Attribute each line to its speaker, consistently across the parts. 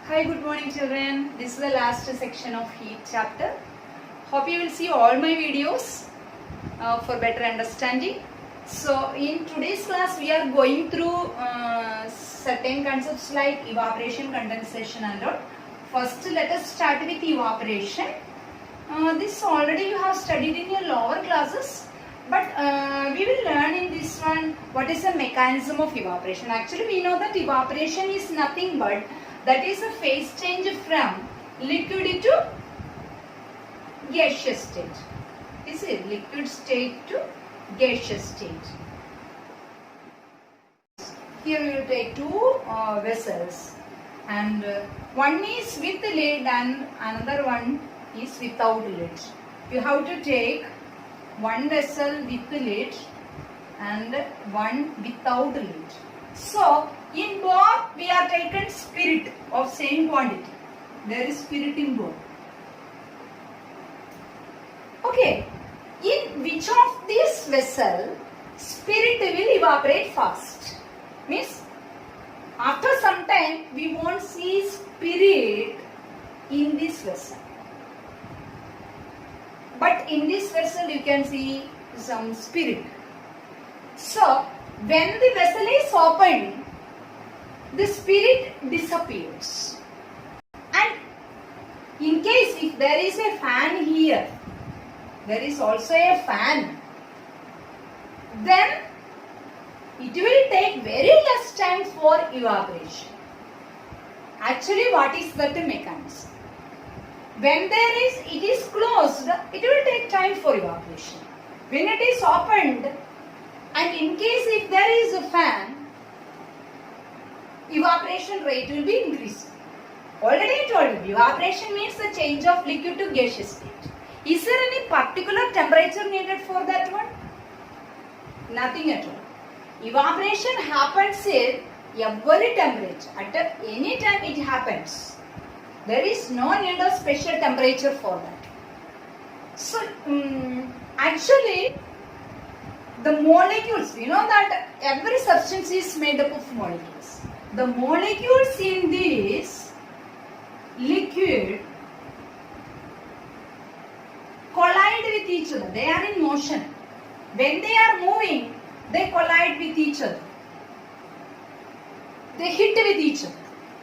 Speaker 1: Hi, good morning children. This is the last section of heat chapter. Hope you will see all my videos for better understanding. So in today's class we are going through certain concepts like evaporation, condensation and all. First let us start with evaporation. This already you have studied in your lower classes, but we will learn in this one what is the mechanism of evaporation. Actually we know that evaporation is nothing but that is a phase change from liquid to gaseous state. Is it liquid state to gaseous state? Here we will take two vessels, and one is with the lid and another one is without lid. You have to take one vessel with the lid and one without lid. So in both we are taken spirit of same quantity. There is spirit in both. Okay, in which of these vessel spirit will evaporate fast? Means after some time we won't see spirit in this vessel. But in this vessel you can see some spirit. So when the vessel is opened, the spirit disappears. And in case if there is a fan here, there is also a fan, then it will take very less time for evaporation. Actually, what is that mechanism? When it is closed, it will take time for evaporation. When it is opened, and in case if there is a fan, evaporation rate will be increased. Already I told you, evaporation means the change of liquid to gaseous state. Is there any particular temperature needed for that one? Nothing at all. Evaporation happens in every temperature. At any time it happens. There is no need of special temperature for that. So, actually, the molecules, you know that every substance is made up of molecules. The molecules in this liquid collide with each other. They are in motion. When they are moving, they collide with each other. They hit with each other.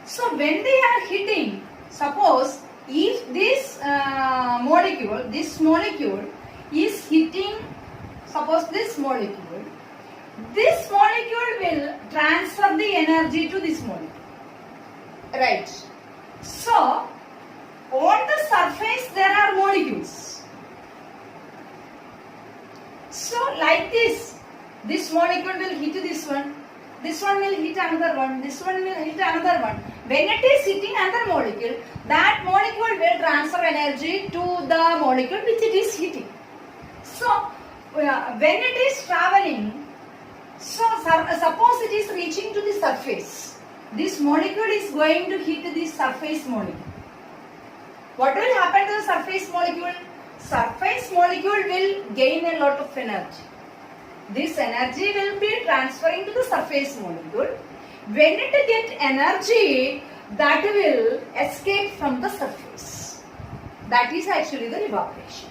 Speaker 1: So when they are hitting, suppose if this molecule is hitting, suppose this molecule will transfer the energy to this molecule. Right. So on the surface there are molecules. So like this molecule will hit this one will hit another one, this one will hit another one. When it is hitting another molecule, that molecule will transfer energy to the molecule which it is hitting. So when it is traveling, so suppose it is reaching to the surface, this molecule is going to hit this surface molecule. What will happen to the surface molecule? Surface molecule will gain a lot of energy. This energy will be transferring to the surface molecule. When it gets energy, that will escape from the surface. That is actually the evaporation.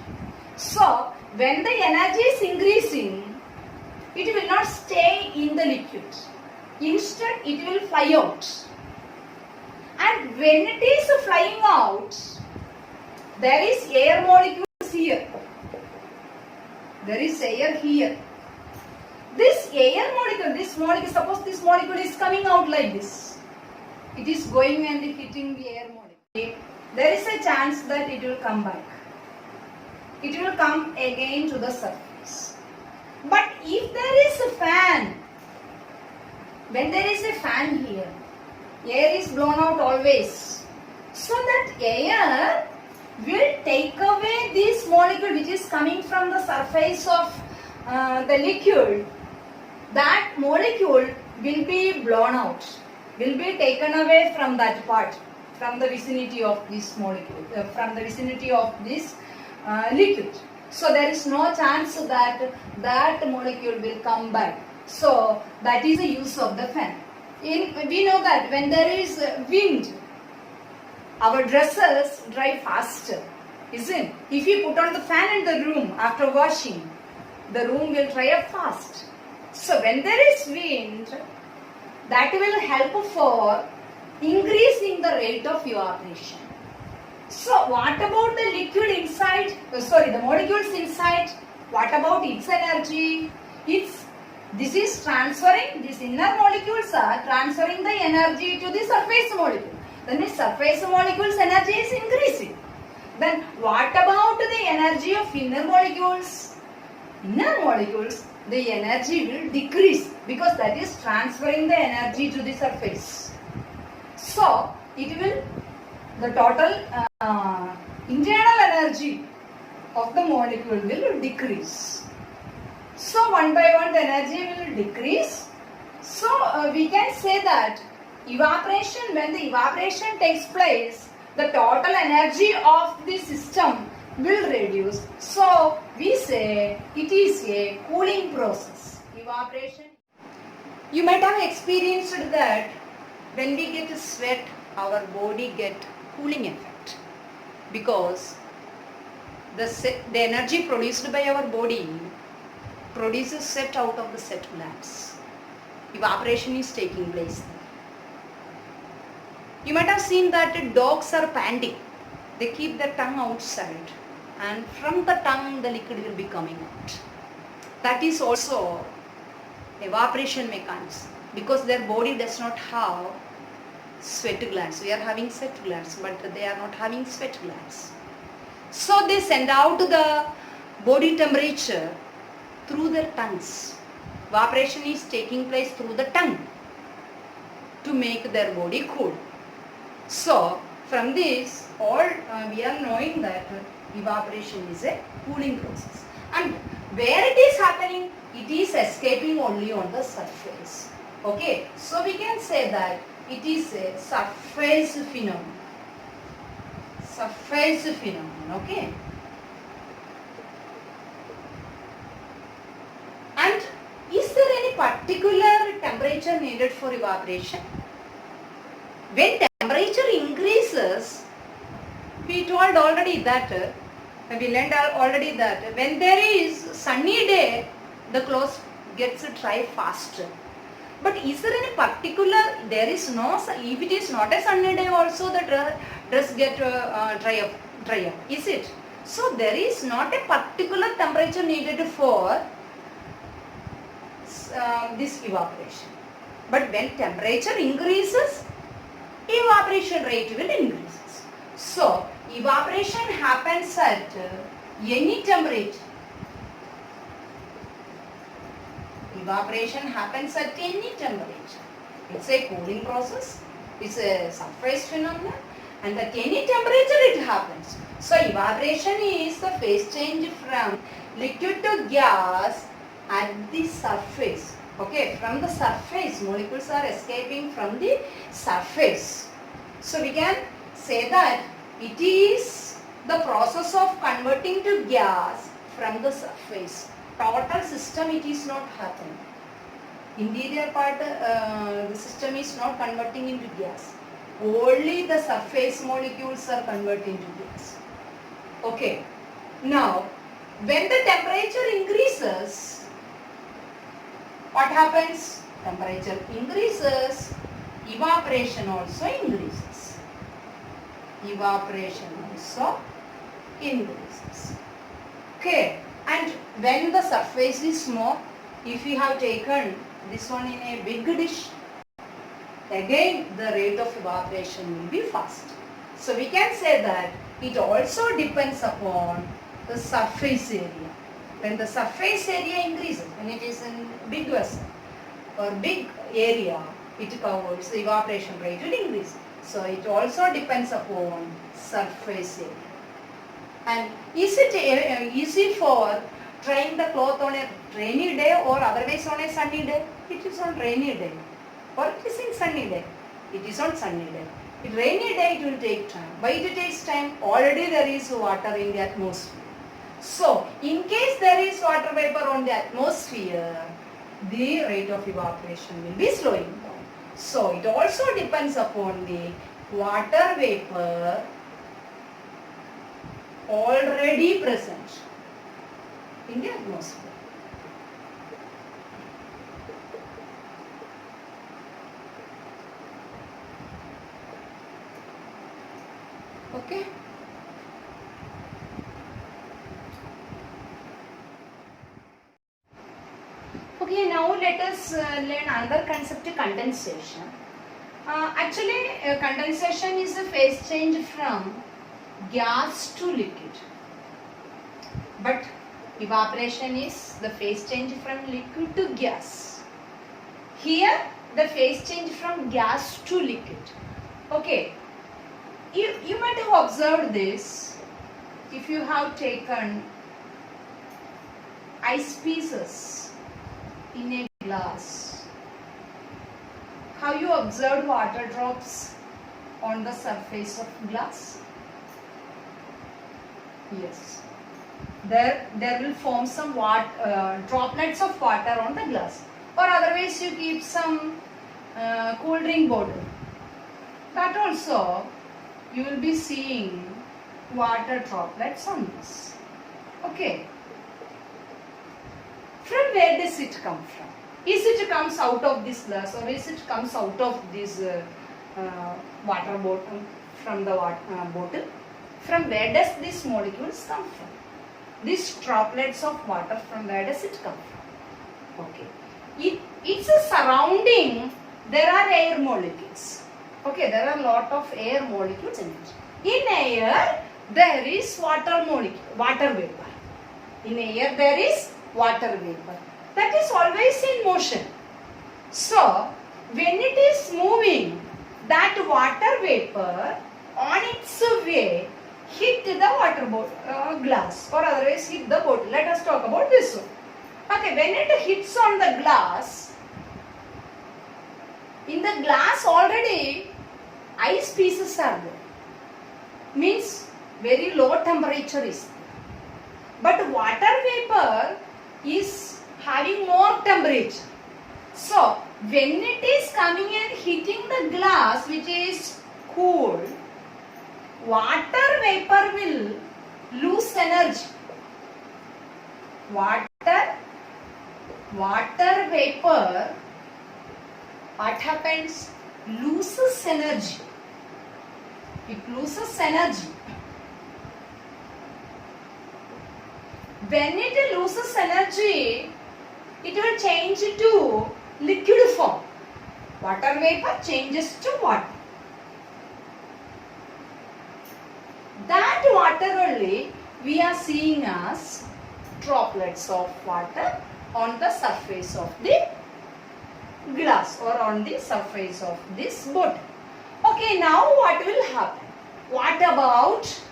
Speaker 1: So, when the energy is increasing, it will not stay in the liquid. Instead, it will fly out. And when it is flying out, there is air molecules here. There is air here. This air molecule, suppose this molecule is coming out like this. It is going and hitting the air molecule. There is a chance that it will come back. It will come again to the surface. But if there is a fan, when there is a fan here, air is blown out always. So that air will take away this molecule which is coming from the surface of the liquid. That molecule will be blown out, will be taken away from that part, from the vicinity of this molecule, from the vicinity of this liquid. So there is no chance that that molecule will come back. So that is the use of the fan. We know that when there is wind, our dresses dry faster, isn't it? If you put on the fan in the room after washing, the room will dry up fast. So when there is wind, that will help for increasing the rate of evaporation. So what about the liquid inside, the molecules inside? What about its energy? This is transferring, these inner molecules are transferring the energy to the surface molecule. Then the surface molecule's energy is increasing. Then what about the energy of inner molecules? Inner molecules, the energy will decrease because that is transferring the energy to the surface. So the total internal energy of the molecule will decrease. So one by one the energy will decrease. So we can say that evaporation, when the evaporation takes place, the total energy of the system will reduce. So we say it is a cooling process. Evaporation. You might have experienced that when we get sweat, our body get cooling effect because the energy produced by our body produces sweat out of the sweat glands. Evaporation is taking place. You might have seen that dogs are panting. They keep their tongue outside and from the tongue the liquid will be coming out. That is also evaporation mechanism because their body does not have sweat glands. We are having sweat glands but they are not having sweat glands. So they send out the body temperature through their tongues. Evaporation is taking place through the tongue to make their body cool. So from this all we are knowing that evaporation is a cooling process. And where it is happening, it is escaping only on the surface. Okay, so we can say that it is a surface phenomenon. Surface phenomenon, okay. And is there any particular temperature needed for evaporation? When temperature increases, we told already that, we learned already that when there is sunny day, the clothes gets dry faster. But is there any particular, there is no, if it is not a sunny day also the dress get dry up, is it? So there is not a particular temperature needed for this evaporation. But when temperature increases, evaporation rate will increase. So evaporation happens at any temperature. Evaporation happens at any temperature. It's a cooling process. It's a surface phenomenon and at any temperature it happens. So evaporation is the phase change from liquid to gas at the surface. Okay, from the surface, molecules are escaping from the surface. So we can say that it is the process of converting to gas from the surface. Total system it is not happening. Interior part the system is not converting into gas. Only the surface molecules are converting to gas. Okay. Now, when the temperature increases, what happens? Temperature increases, evaporation also increases. Evaporation also increases. Okay. And when the surface is small, if we have taken this one in a big dish, again the rate of evaporation will be fast. So we can say that it also depends upon the surface area. When the surface area increases, when it is in big vessel or big area, it covers, the evaporation rate will increase. So it also depends upon surface area. And is it easy for drying the cloth on a rainy day or otherwise on a sunny day? It is on rainy day. Or it is in sunny day. It is on sunny day. In rainy day it will take time. Why it takes time? Already there is water in the atmosphere. So, in case there is water vapor on the atmosphere, the rate of evaporation will be slowing down. So, it also depends upon the water vapor already present in the atmosphere. Okay. Okay, now let us learn another concept, condensation. Actually, condensation is a phase change from gas to liquid. But evaporation is the phase change from liquid to gas. Here, the phase change from gas to liquid. Okay. You might have observed this if you have taken ice pieces in a glass. Have you observed water drops on the surface of glass? Yes. There will form some droplets of water on the glass. Or otherwise you keep some cool drink bottle. That also you will be seeing water droplets on this. Okay. From where does it come from? Is it comes out of this glass or is it comes out of this water bottle, from the bottle? From where does these molecules come from? These droplets of water, from where does it come from? Okay. It's a surrounding, there are air molecules. Okay, there are a lot of air molecules in it. In air, there is water vapor. In air, there is water vapor. That is always in motion. So, when it is moving, that water vapor on its way hit the water glass or otherwise hit the bottle. Let us talk about this one. Okay, when it hits on the glass, in the glass already ice pieces are there. Means very low temperature is there. But water vapor is having more temperature. So, when it is coming and hitting the glass which is cool, water vapor will lose energy. Water vapor, what happens? Loses energy. It loses energy. When it loses energy, it will change to liquid form. Water vapor changes to water. That water only we are seeing as droplets of water on the surface of the glass or on the surface of this bottle. Okay, now what will happen? What about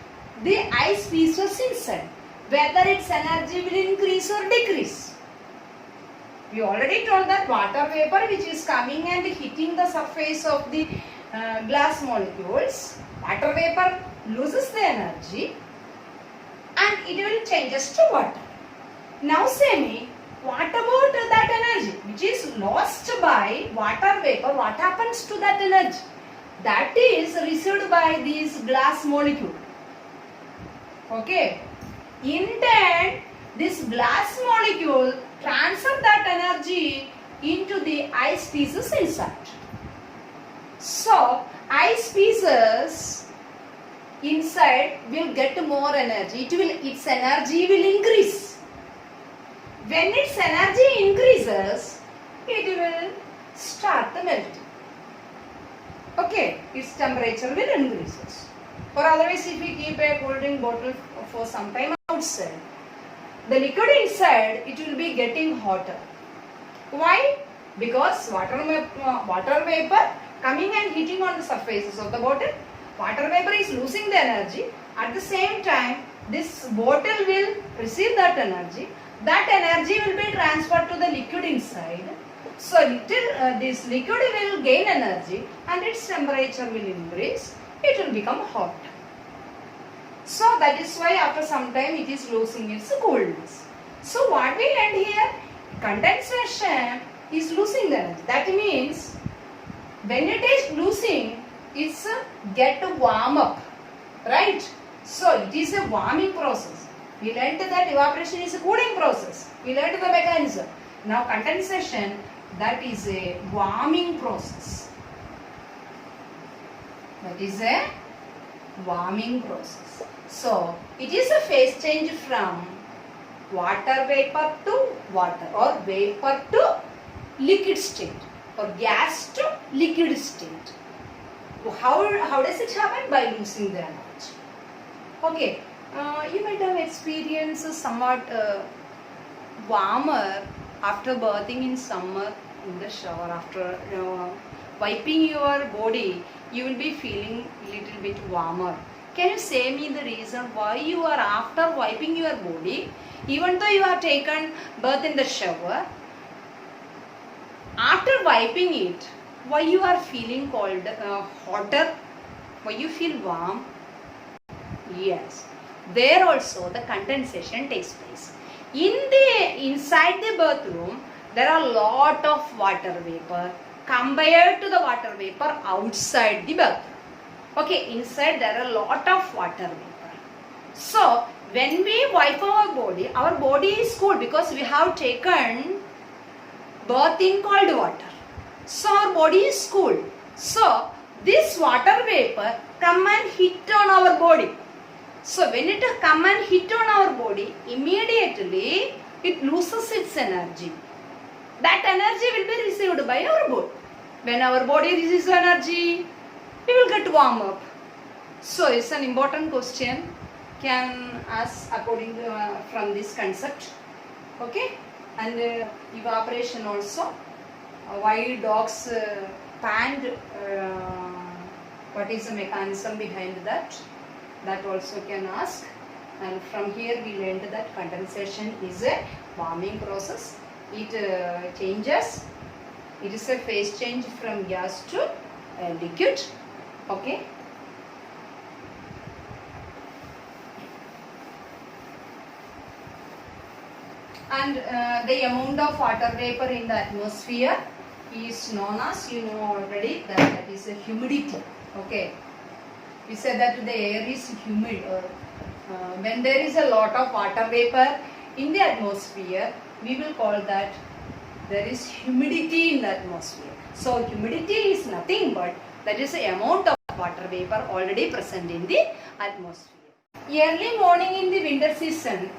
Speaker 1: the ice pieces inside? Whether its energy will increase or decrease. We already told that water vapor which is coming and hitting the surface of the glass molecules, water vapor loses the energy and it will changes to water. Now say me, what about that energy which is lost by water vapor? What happens to that energy? That is received by these glass molecule. Okay. In turn, this glass molecule transfer that energy into the ice pieces inside. So, ice pieces inside will get more energy. Its energy will increase. When its energy increases, it will start the melting. Okay, its temperature will increase. Or otherwise, if we keep a cold drink bottle for some time outside, the liquid inside, it will be getting hotter. Why? Because water vapor coming and hitting on the surfaces of the bottle, water vapor is losing the energy. At the same time, this bottle will receive that energy. That energy will be transferred to the liquid inside. So this liquid will gain energy and its temperature will increase. It will become hot. So that is why after some time it is losing its coolness. So what we learned here? Condensation is losing the energy. That means when it is losing, it's get warm up, right? So it is a warming process. We learned that evaporation is a cooling process. We learned the mechanism. Now condensation, that is a warming process. That is a warming process. So it is a phase change from water vapor to water, or vapor to liquid state, or gas to liquid state. How does it happen? By losing the energy. Okay, you might have experienced somewhat warmer after bathing in summer in the shower. After wiping your body, you will be feeling little bit warmer. Can you say me the reason why you are, after wiping your body, even though you have taken bath in the shower, after wiping it, why you are feeling cold, hotter? Why you feel warm? Yes, there also the condensation takes place. Inside the bathroom, there are lot of water vapor compared to the water vapor outside the bathroom. Okay, inside there are a lot of water vapor. So when we wipe our body is cool because we have taken bath in cold water. So our body is cool. So this water vapor come and hit on our body. So when it come and hit on our body, immediately it loses its energy. That energy will be received by our body. When our body receives energy, we will get warm up. So it's an important question. Can ask according to from this concept. Okay, and evaporation also. Why dogs pant? What is the mechanism behind that? That also can ask. And from here we learned that condensation is a warming process. It changes. It is a phase change from gas to liquid. Okay. And the amount of water vapor in the atmosphere is known as, you know already, that is a humidity. Okay. We said that the air is humid. When there is a lot of water vapor in the atmosphere, we will call that there is humidity in the atmosphere. So humidity is nothing but that is the amount of water vapor already present in the atmosphere. Early morning in the winter season,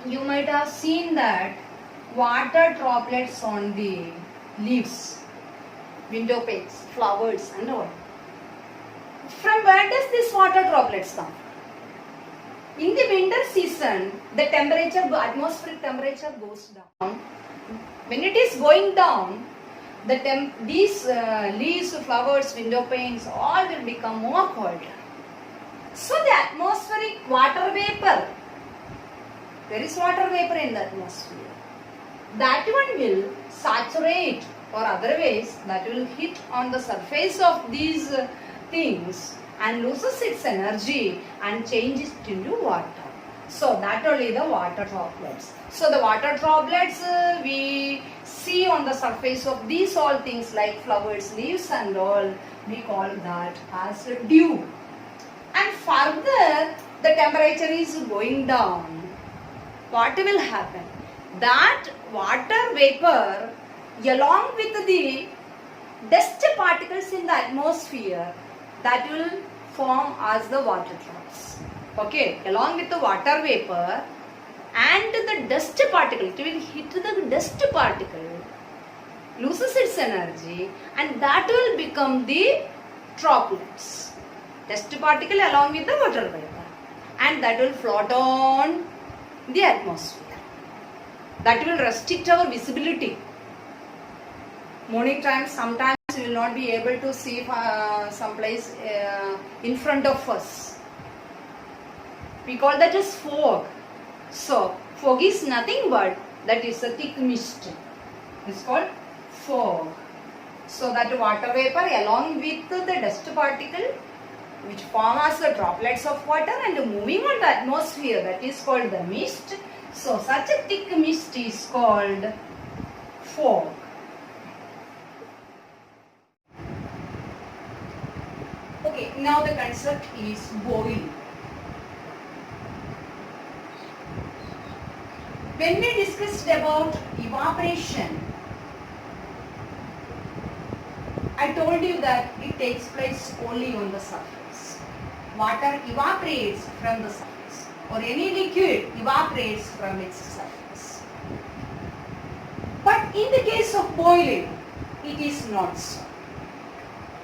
Speaker 1: you might have seen that water droplets on the leaves, window panes, flowers and all. From where does this water droplets come? In the winter season, the temperature, atmospheric temperature goes down. When it is going down, these leaves, flowers, window panes, all will become more cold. So the atmospheric water vapor, there is water vapor in the atmosphere. That one will saturate, or otherwise that will hit on the surface of these things and loses its energy and changes it into water. So that only the water droplets. So the water droplets we see on the surface of these all things like flowers, leaves and all, we call that as dew. And further the temperature is going down. What will happen? That water vapor along with the dust particles in the atmosphere, that will form as the water drops. Okay, along with the water vapor and the dust particle, it will hit the dust particle, loses its energy, and that will become the droplets. Dust particle along with the water vapor, and that will float on the atmosphere. That will restrict our visibility. Morning time, sometimes we will not be able to see some place in front of us. We call that as fog. So, fog is nothing but that is a thick mist. It's called Fog. So that water vapor along with the dust particle which form as the droplets of water and moving on the atmosphere, that is called the mist. So such a thick mist is called fog. Okay, now the concept is boiling. When we discussed about evaporation, I told you that it takes place only on the surface. Water evaporates from the surface, or any liquid evaporates from its surface. But in the case of boiling, it is not so.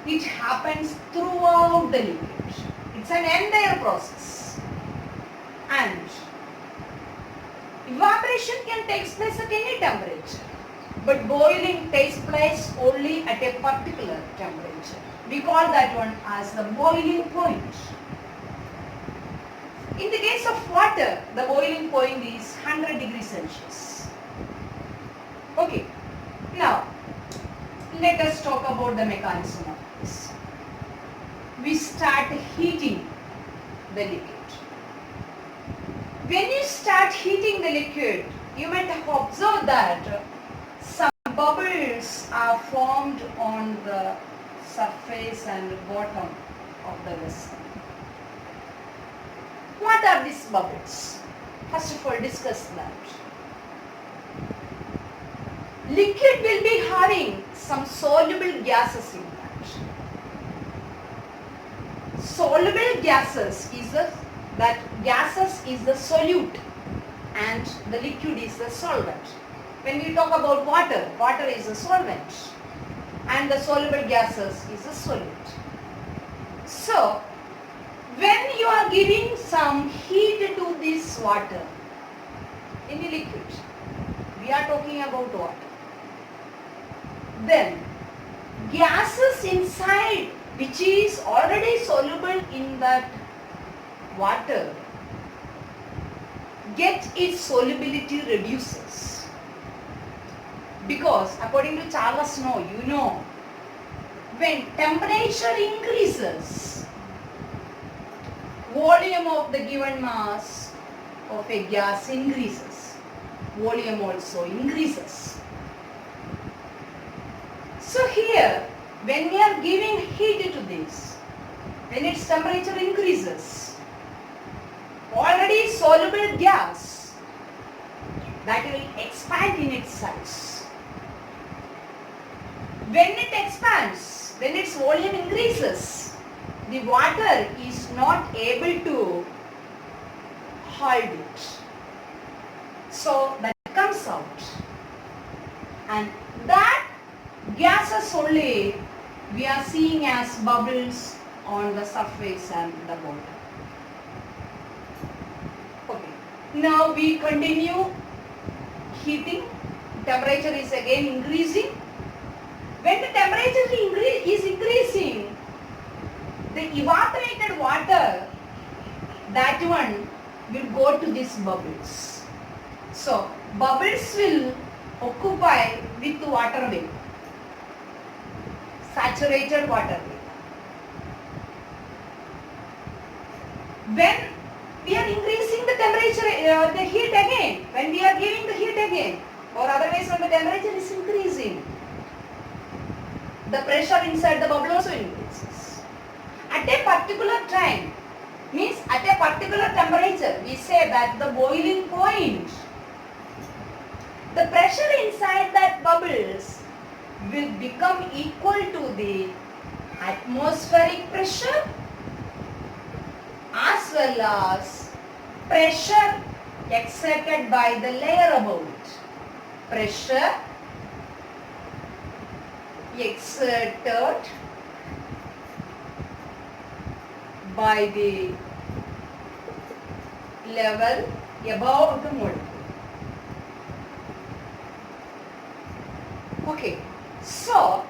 Speaker 1: It happens throughout the liquid. It's an entire process. And evaporation can take place at any temperature. But boiling takes place only at a particular temperature. We call that one as the boiling point. In the case of water, the boiling point is 100 degrees Celsius. Okay, now let us talk about the mechanism of this. We start heating the liquid. When you start heating the liquid, you might have observed that some bubbles are formed on the surface and bottom of the vessel. What are these bubbles? First of all, discuss that. Liquid will be having some soluble gases in that. Soluble gases is the solute and the liquid is the solvent. When we talk about water, water is a solvent and the soluble gases is a solute. So, when you are giving some heat to this water, in the liquid, we are talking about water, then gases inside which is already soluble in that water get its solubility reduces. Because according to Charles Snow, you know, when temperature increases, volume of the given mass of a gas increases. Volume also increases. So here, when we are giving heat to this, when its temperature increases, already soluble gas that will expand in its size. When it expands, when its volume increases, the water is not able to hold it. So that comes out. And that gases only we are seeing as bubbles on the surface and the bottom. Okay. Now we continue heating. Temperature is again increasing. When the temperature is increasing, the evaporated water, that one will go to these bubbles. So, bubbles will occupy with water vapor, saturated water vapor. When we are increasing the temperature, the heat again, when we are giving the heat again, or otherwise when the temperature is increasing, the pressure inside the bubble also increases. At a particular time, means at a particular temperature, we say that the boiling point, the pressure inside that bubbles will become equal to the atmospheric pressure as well as pressure exerted by the layer above it. Pressure exerted by the level above the molecule. Okay, so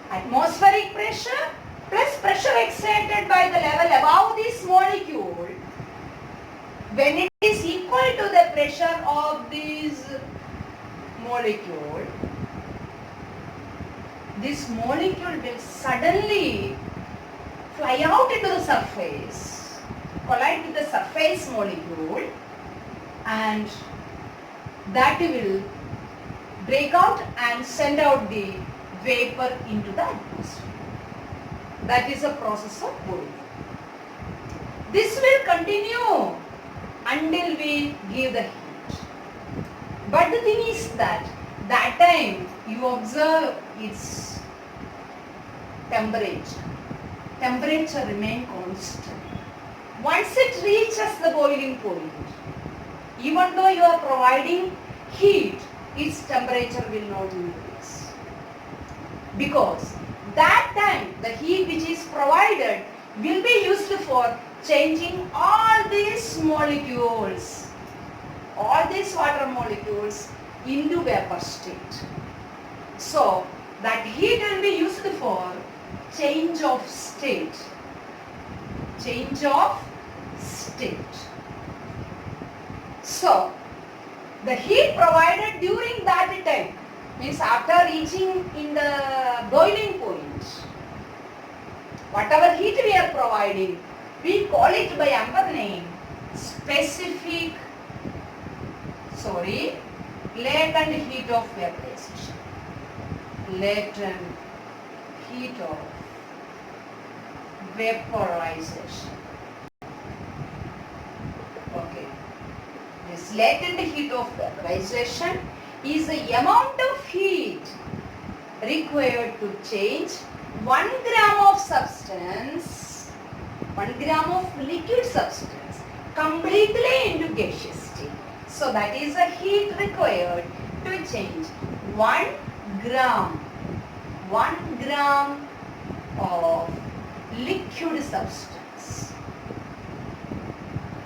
Speaker 1: atmospheric pressure plus pressure exerted by the level above this molecule, when it is equal to the pressure of this molecule, this molecule will suddenly fly out into the surface, collide with the surface molecule, and that will break out and send out the vapor into the atmosphere. That is a process of boiling. This will continue until we give the heat. But the thing is that time you observe its temperature. Temperature remain constant. Once it reaches the boiling point, even though you are providing heat, its temperature will not increase. Because that time the heat which is provided will be used for changing all these molecules, all these water molecules into vapor state. So that heat will be used for change of state. Change of state. So the heat provided during that time, means after reaching in the boiling point, whatever heat we are providing, we call it by another name, latent heat of vaporization. Latent heat of vaporization. Okay. This latent heat of vaporization is the amount of heat required to change 1 gram of substance, 1 gram of liquid substance completely into gaseous state. So that is the heat required to change 1 gram of liquid substance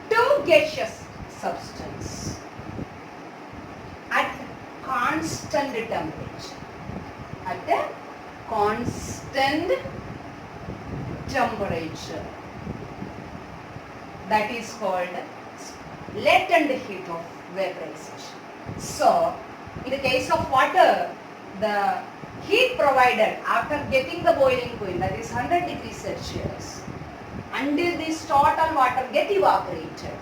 Speaker 1: to gaseous substance at constant temperature. At a constant temperature. That is called latent heat of vaporization. So, in the case of water, the heat provided after getting the boiling point, that is 100 degrees Celsius, until this total water get evaporated,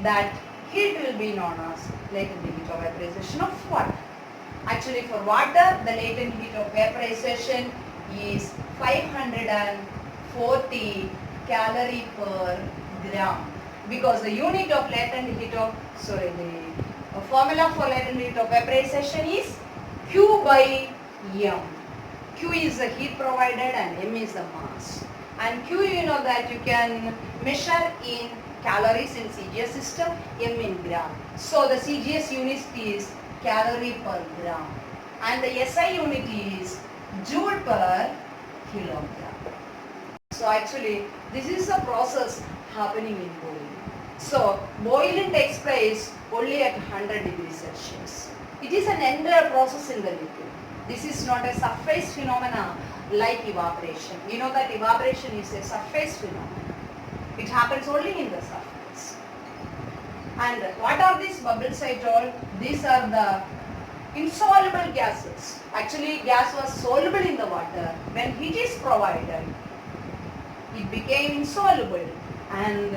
Speaker 1: that heat will be known as latent heat of vaporization of water. Actually, for water, the latent heat of vaporization is 540 calorie per gram, because the unit of latent heat of, the formula for latent heat of vaporization is Q by M. Q is the heat provided and M is the mass. And Q, you know that you can measure in calories in CGS system, M in gram. So the CGS unit is calorie per gram and the SI unit is joule per kilogram. So actually this is the process happening in boiling. So boiling takes place only at 100 degrees Celsius. It is an entire process in the liquid. This is not a surface phenomena like evaporation. You know that evaporation is a surface phenomenon. It happens only in the surface. And what are these bubbles I told? These are the insoluble gases. Actually gas was soluble in the water. When heat is provided, it became insoluble and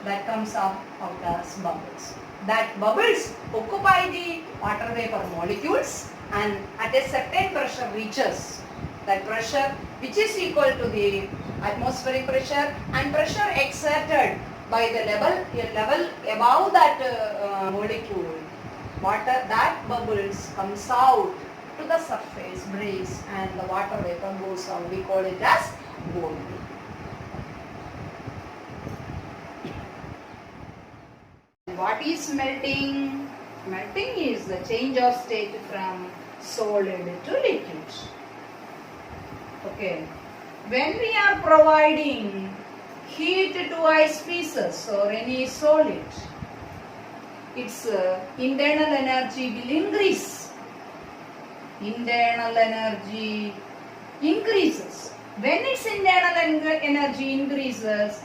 Speaker 1: that comes out as bubbles. That bubbles occupy the water vapor molecules and at a certain pressure reaches that pressure which is equal to the atmospheric pressure and pressure exerted by the level above that molecule. Water, that bubbles comes out to the surface, breaks and the water vapor goes out. We call it as boiling. What is melting? Melting is the change of state from solid to liquid. Okay. When we are providing heat to ice pieces or any solid, its internal energy will increase. Internal energy increases. When its internal energy increases,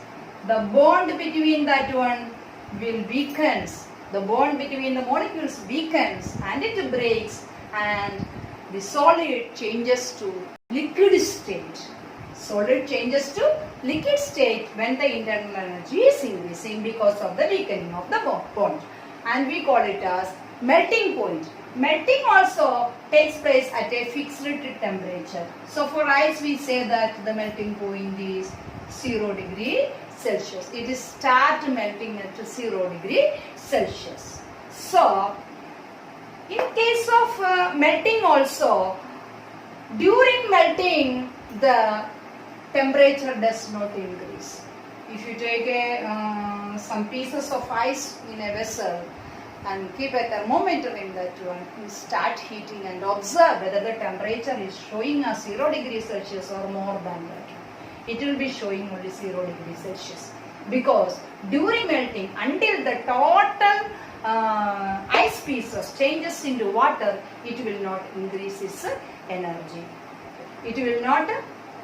Speaker 1: the bond between that one will weakens. The bond between the molecules weakens and it breaks and the solid changes to liquid state. Solid changes to liquid state when the internal energy is increasing because of the weakening of the bond. And we call it as melting point. Melting also takes place at a fixed temperature. So for ice we say that the melting point is 0 degree Celsius. It is start melting at 0 degree Celsius. So in case of melting also, during melting the temperature does not increase. If you take some pieces of ice in a vessel and keep a thermometer in that one, you start heating and observe whether the temperature is showing a 0 degree Celsius or more than that. It will be showing only 0 degree Celsius, because during melting, until the total ice pieces changes into water, it will not increase its energy. It will not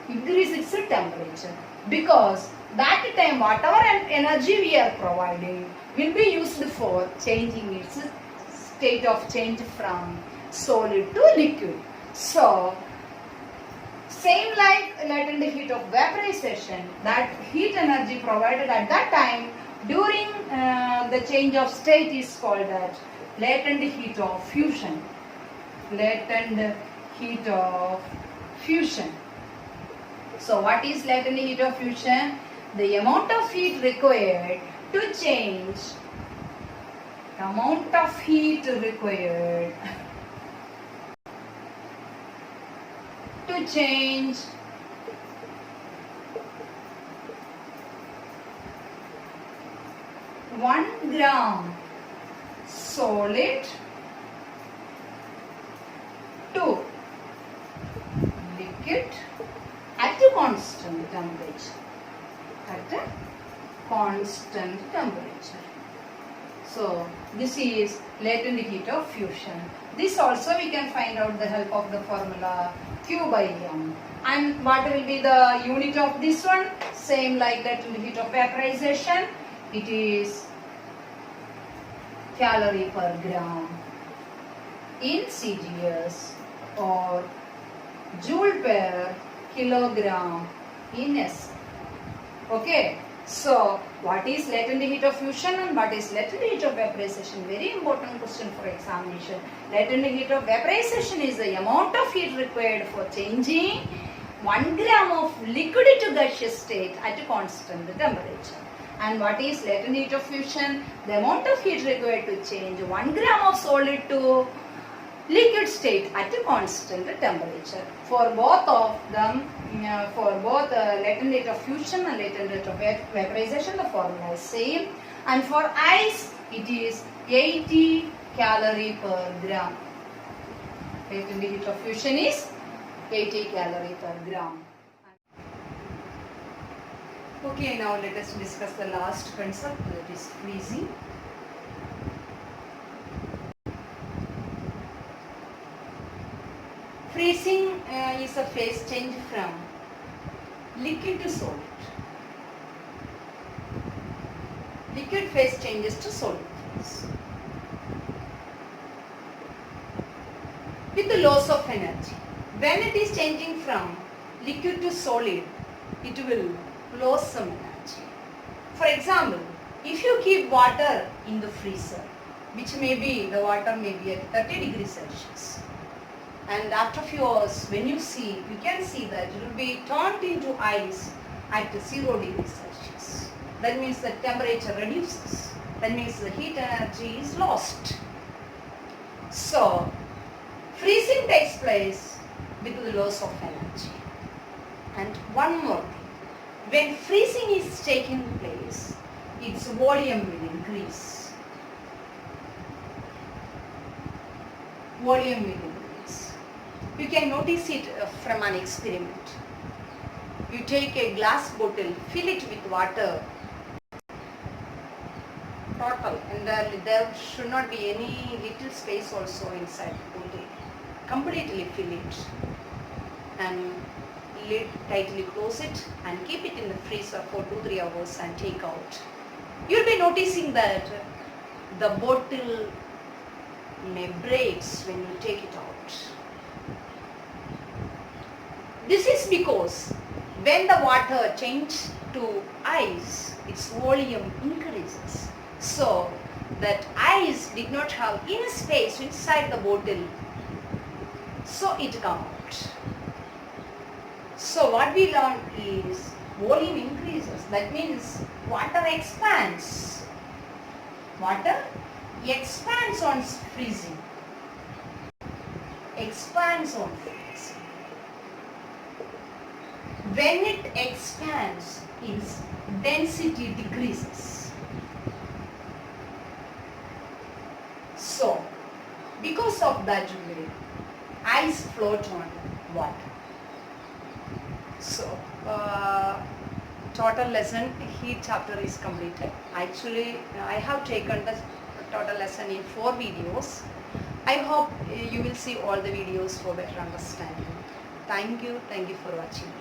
Speaker 1: increase its temperature, because that time whatever energy we are providing will be used for changing its state of change from solid to liquid. So same like latent heat of vaporization, that heat energy provided at that time during the change of state is called that latent heat of fusion. Latent heat of fusion. So what is latent heat of fusion? The amount of heat required to change, amount of heat required to change one gram solid to liquid at a constant temperature. At a constant temperature. So this is latent heat of fusion. This also we can find out the help of the formula Q by M. And what will be the unit of this one? Same like latent heat of vaporization. It is calorie per gram in CGS or joule per kilogram in S. Okay. So, what is latent heat of fusion and what is latent heat of vaporization? Very important question for examination. Latent heat of vaporization is the amount of heat required for changing 1 gram of liquid to gaseous state at a constant temperature. And what is latent heat of fusion? The amount of heat required to change 1 gram of solid to liquid state at a constant temperature. For both of them, for both latent heat of fusion and latent heat of vaporization, the formula is same. And for ice, it is 80 calorie per gram. Latent heat of fusion is 80 calorie per gram. Okay, now let us discuss the last concept, that is freezing. Freezing is a phase change from liquid to solid. Liquid phase changes to solid phase with the loss of energy. When it is changing from liquid to solid, it will lose some energy. For example, if you keep water in the freezer, which may be, the water may be at 30 degrees Celsius, and after few hours when you see, you can see that it will be turned into ice at 0 degrees Celsius. That means the temperature reduces. That means the heat energy is lost. So, freezing takes place with the loss of energy. And one more thing, when freezing is taking place, its volume will increase. Volume will increase. You can notice it from an experiment. You take a glass bottle, fill it with water, total, and there should not be any little space also inside the bottle. Completely fill it and lid tightly close it and keep it in the freezer for 2-3 hours and take out. You'll be noticing that the bottle may breaks when you take it out. This is because when the water changes to ice, its volume increases. So that ice did not have enough space inside the bottle. So it come out. So what we learned is volume increases. That means water expands. Water expands on freezing. Expands on freezing. When it expands, its density decreases. So, because of that way, ice float on water. So, total lesson heat chapter is completed. Actually, I have taken the total lesson in 4 videos. I hope you will see all the videos for better understanding. Thank you for watching.